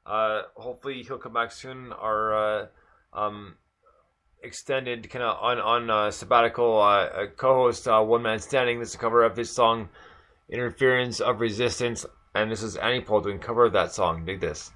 Hopefully he'll come back soon. Our extended kind of on sabbatical co-host, One Man Standing. This is a cover of his song "Interference of Resistance," and this is Annie Paul doing cover of that song. Dig this.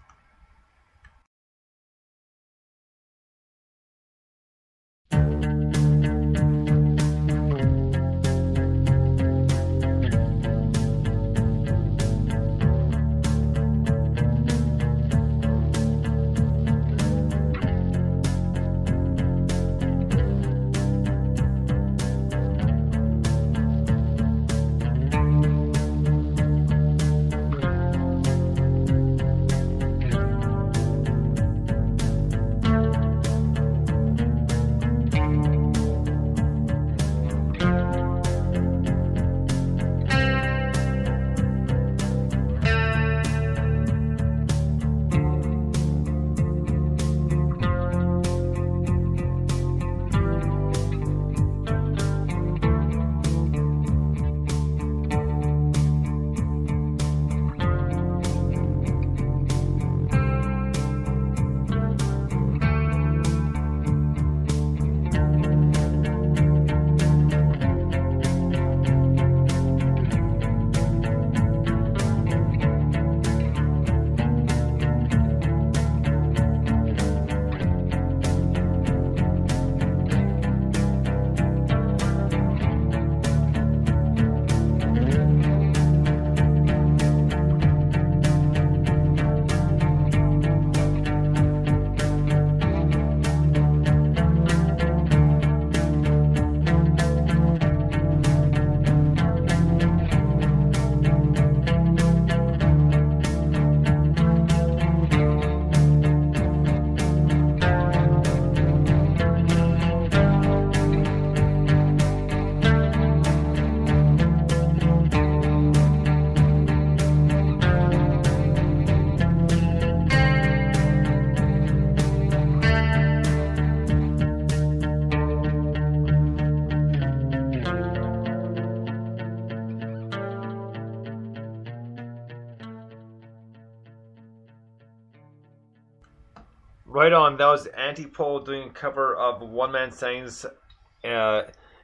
Right on. That was Antipole doing a cover of One Man Standing's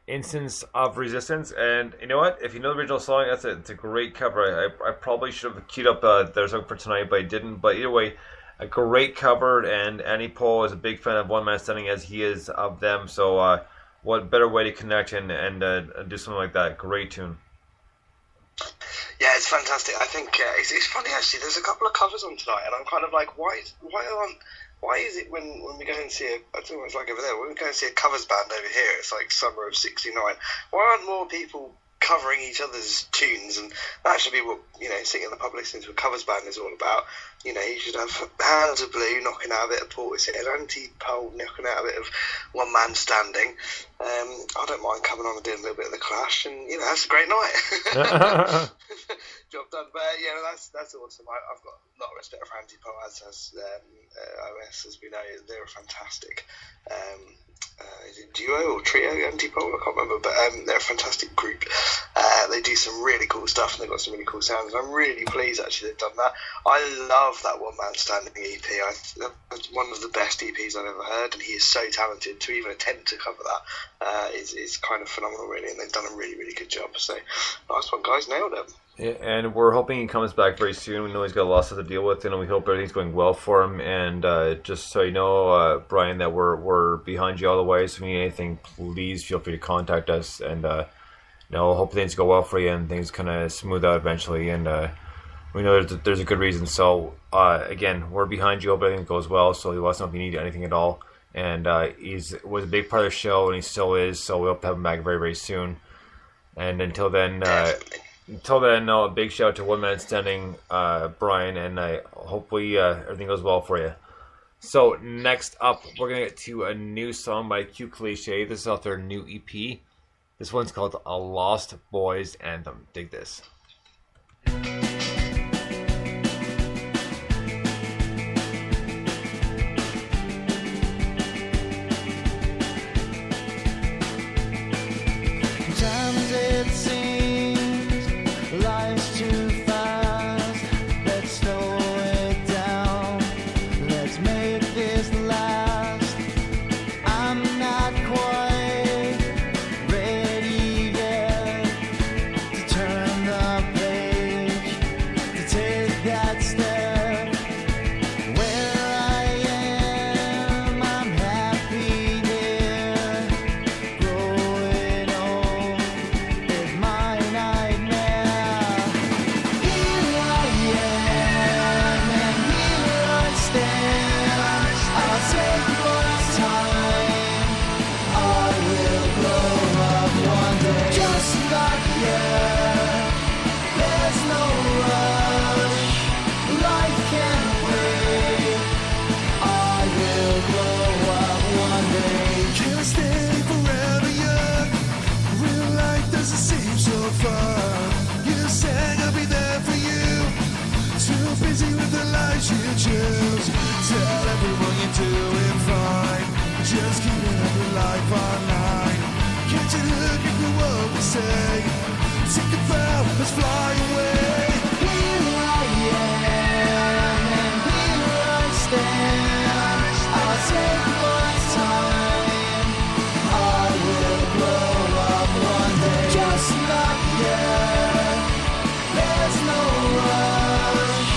Instance of Resistance. And you know what? If you know the original song, it's a great cover. I probably should have queued up their song for tonight, but I didn't. But either way, a great cover. And Antipole is a big fan of One Man Standing as he is of them. So what better way to connect and do something like that? Great tune. Yeah, it's fantastic. I think it's funny actually. There's a couple of covers on tonight, and I'm kind of like, why is it when we go and see I don't know what it's like over there, when we go and see a covers band over here, it's like summer of '69. Why aren't more people covering each other's tunes? And that should be what, sitting in the pub listening to a covers band is all about. You should have Hands of Blue knocking out a bit of Portishead, Antipole knocking out a bit of One Man Standing. I don't mind coming on and doing a little bit of the Clash, and that's a great night. Job done. But that's awesome. I've got a lot of respect for Antipole, as has OS, as we know. They're a fantastic is it duo or trio, Antipole? I can't remember, but they're a fantastic group. They do some really cool stuff, and they've got some really cool sounds. And I'm really pleased actually they've done that. I love that One Man Standing EP. That's one of the best EPs I've ever heard, and he is so talented. To even attempt to cover that is kind of phenomenal, really, and they've done a really, really good job. So nice one, guys, nailed it. Yeah, and we're hoping he comes back very soon. We know he's got a lot of stuff to deal with, and we hope everything's going well for him. And just so you know, Brian, that we're behind you all the way. So if you need anything, please feel free to contact us. And hope things go well for you and things kind of smooth out eventually. And we know there's a good reason. So again, we're behind you. Hope everything goes well. So let us know if you need anything at all. And was a big part of the show, and he still is. So we hope to have him back very, very soon. And until then. A big shout out to One Man Standing, Brian, and hopefully everything goes well for you. So next up, we're going to get to a new song by Q Cliche. This is off their new EP. This one's called A Lost Boys Anthem. Dig this. news. Tell everyone you're doing fine. Just keeping up your life online. Can't you look at the world we say? Take a bow, let's fly away. Here I am, and here I stand. I'll take my time. I will grow up one day. Just not yet. There's no rush.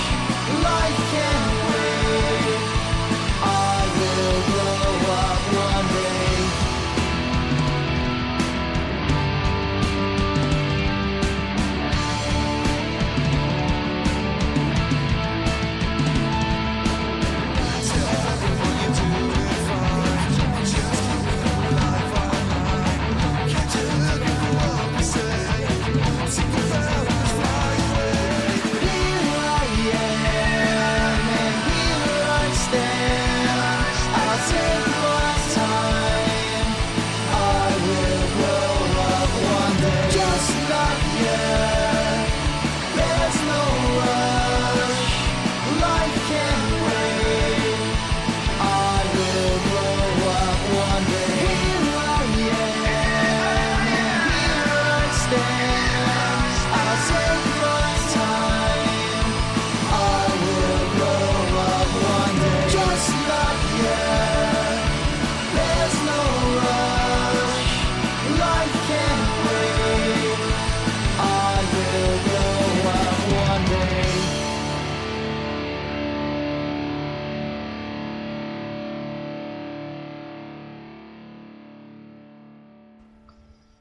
Life can wait. I will grow up one day.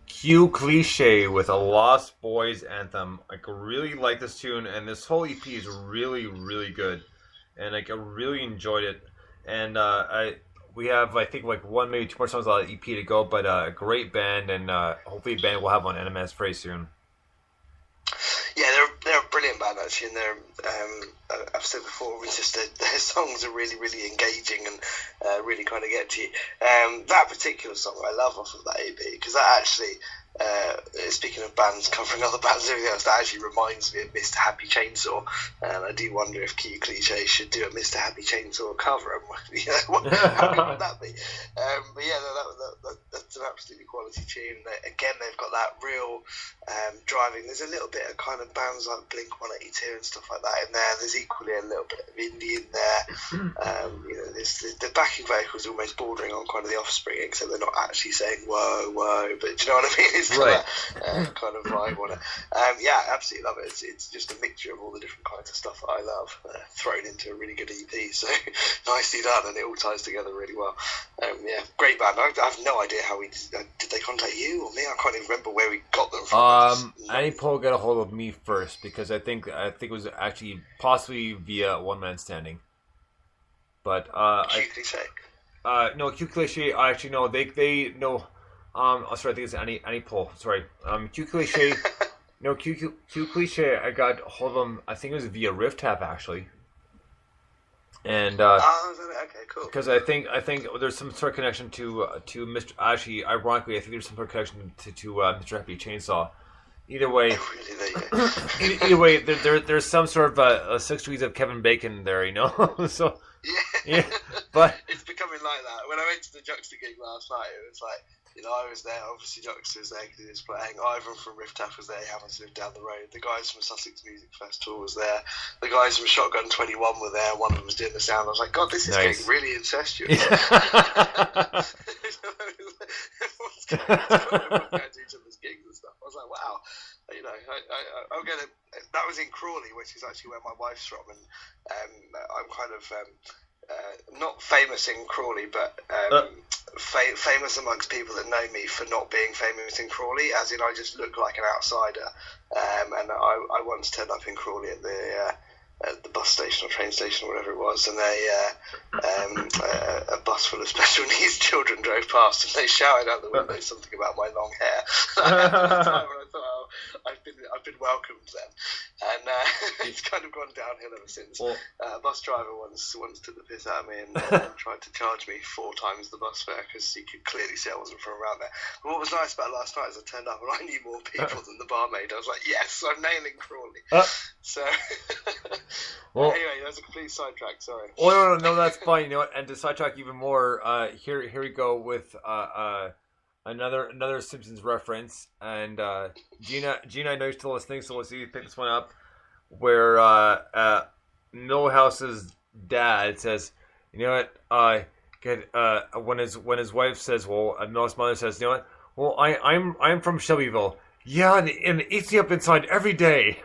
Cue Cliche with a Lost Boys anthem. I really like this tune, and this whole EP is really, really good, and I really enjoyed it. And we have, I think, like one, maybe two more songs on the EP to go, but a great band, and hopefully a band we'll have on NMS very soon. Yeah, they're a brilliant band actually, and they're I've said before, just their songs are really, really engaging and really kind of get to you. That particular song I love off of that EP, because that actually, speaking of bands covering other bands and everything else, that actually reminds me of Mr. Happy Chainsaw, and I do wonder if Q Cliche should do a Mr. Happy Chainsaw cover. How good would that be? But yeah, that's an absolutely quality tune. Again, they've got that real driving. There's a little bit of kind of bands like Blink-182 and stuff like that in there. There's equally a little bit of indie in there. The backing vocals are almost bordering on kind of the Offspring, except they're not actually saying whoa, whoa. But do you know what I mean? It's got right. that kind of vibe on it. Yeah, absolutely love it. It's just a mixture of all the different kinds of stuff that I love thrown into a really good EP. So nicely done, and it all ties together really well. Yeah, great band. I have no idea how we did they contact you or me? I can't even remember where we got them from. Annie Paul got a hold of me first, because I think it was actually possibly via One Man Standing. But Q Cliche. No, Q Cliche. Actually, no. They know. Sorry, I think it's Annie Paul. Sorry. Q Cliche. No, Q Cliche. I got a hold of them. I think it was via Rift Tap actually. And okay, cool. Because I think there's some sort of connection to Mr. Actually, ironically, I think there's some sort of connection to Mr. Happy Chainsaw. Either way, either way, there's some sort of 6 degrees of Kevin Bacon there, you know. So yeah, but it's becoming like that. When I went to the Juxta gig last night, it was like, I was there. Obviously, Juxta was there because he was playing. Ivan from Rift Tap was there. He happens to live down the road. The guys from Sussex Music Festival was there. The guys from Shotgun 21 were there. One of them was doing the sound. I was like, God, this is getting really incestuous. Everyone's going to each other's gigs and stuff. I was like, wow. I'm going to. That was in Crawley, which is actually where my wife's from, and I'm kind of not famous in Crawley, but famous amongst people that know me for not being famous in Crawley, as in I just look like an outsider. And I once turned up in Crawley at the bus station or train station or whatever it was, and a bus full of special needs children drove past, and they shouted out the window something about my long hair. At the time, and I thought, I've been welcomed then, and it's kind of gone downhill ever since. Well, A bus driver once took the piss out of me and tried to charge me 4 times the bus fare because he could clearly see I wasn't from around there. But what was nice about last night is I turned up and I knew more people than the barmaid. I was like, yes, I'm nailing Crawley. So well, anyway, that was a complete sidetrack. Sorry. Oh no, that's fine. You know what? And to sidetrack even more, here we go with another Simpsons reference. And Gina, I know you're still listening, so let's see if you pick this one up. Where Millhouse's dad says, you know what? When his wife says, well, Millhouse's mother says, you know what? Well, I'm from Shelbyville. Yeah, and it eats me up inside every day.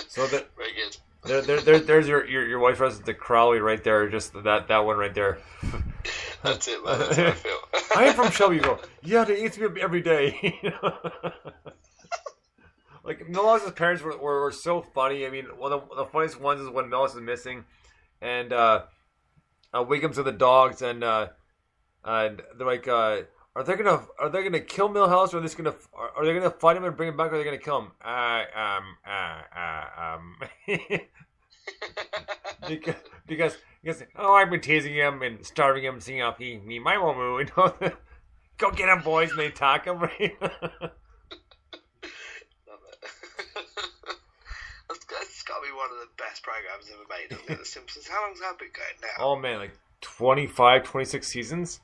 So that very good. There's your wife reference to Crowley right there. Just that one right there. That's it, man. That's how I feel. I am from Shelbyville. Yeah, they eat me up every day. Like Millhouse's parents were so funny. I mean, one of the funniest ones is when Millhouse is missing, and Wiggum's with the dogs, and they're like, are they gonna kill Millhouse, or are they gonna fight him and bring him back, or are they gonna kill him? because I've been teasing him and starving him, seeing how me my moo, you know. Go get him, boys, and they attack him. Love it. That's got to be one of the best programs ever made, isn't it? The Simpsons. How long's that been going now? Oh man, like 25, 26 seasons.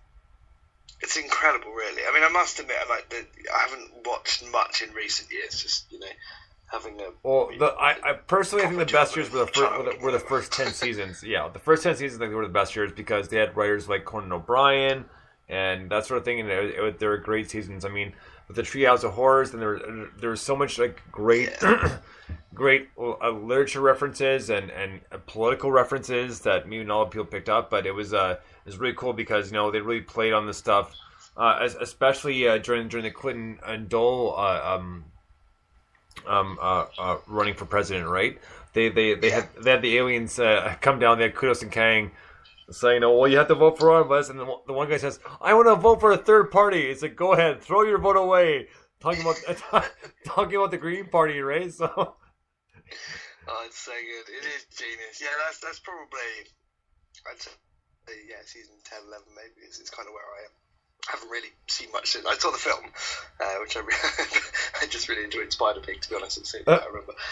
It's incredible, really. I mean, I must admit, I haven't watched much in recent years. Just having a. Well, I personally think the best years were the first 10 seasons. Yeah, the first 10 seasons I think were the best years because they had writers like Conan O'Brien and that sort of thing, and they were great seasons. I mean, with the Treehouse of Horrors, and there was so much like great. Great literature references and political references that maybe not all people picked up, but it was really cool because they really played on this stuff, especially during the Clinton and Dole running for president. Right? They had the aliens come down. They had Kudos and Kang saying, well, you have to vote for one of us, and the one guy says, I want to vote for a third party. It's like, go ahead, throw your vote away. Talking about the Green Party, right? So. Oh, it's so good. It is genius. Yeah, that's probably, I'd say, season 10, 11 maybe. It's kind of where I am. I haven't really seen much since. I saw the film, which I just really enjoyed Spider-Pig, to be honest. It's I remember. But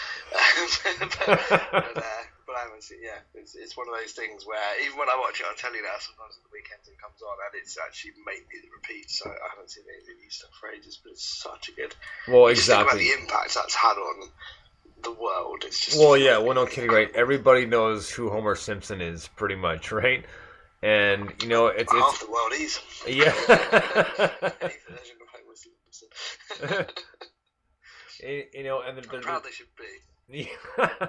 I haven't seen, it's one of those things where even when I watch it on telly now, sometimes at the weekends it comes on and it's actually made me the repeat, so I haven't seen any of the new stuff for ages, but it's such a good. Well, exactly. Just think about the impact that's had on the world. It's just no kidding, right? Everybody knows who Homer Simpson is, pretty much, right? And it's half the world is. Yeah. And I'm proud they should be. Yeah.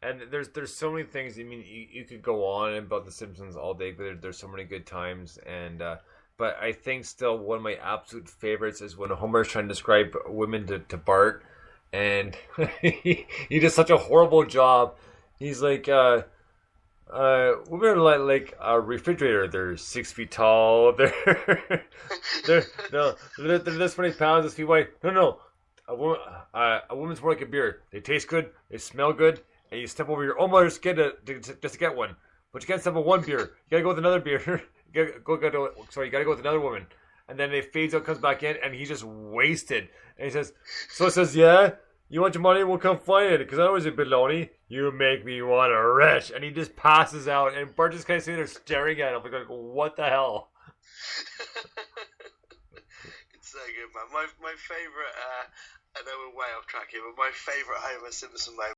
And there's so many things. I mean, you could go on about the Simpsons all day, but there's so many good times. And but I think still one of my absolute favorites is when Homer's trying to describe women to Bart. And he does such a horrible job. He's like, women are like a refrigerator. They're 6 feet tall. They're this many pounds, this feet wide. No. A woman's more like a beer. They taste good. They smell good. And you step over your own mother's skin just to get one. But you can't step on one beer. You gotta go with another beer. you gotta go with another woman. And then it fades out, comes back in, and he's just wasted. And he says, yeah, you want your money? We'll come find it, because I was a baloney. You make me want a wretch. And he just passes out, and Bart just kind of sitting there staring at him, like, what the hell? It's so good, man. My favourite, I know we're way off track here, but my favourite Homer Simpson moment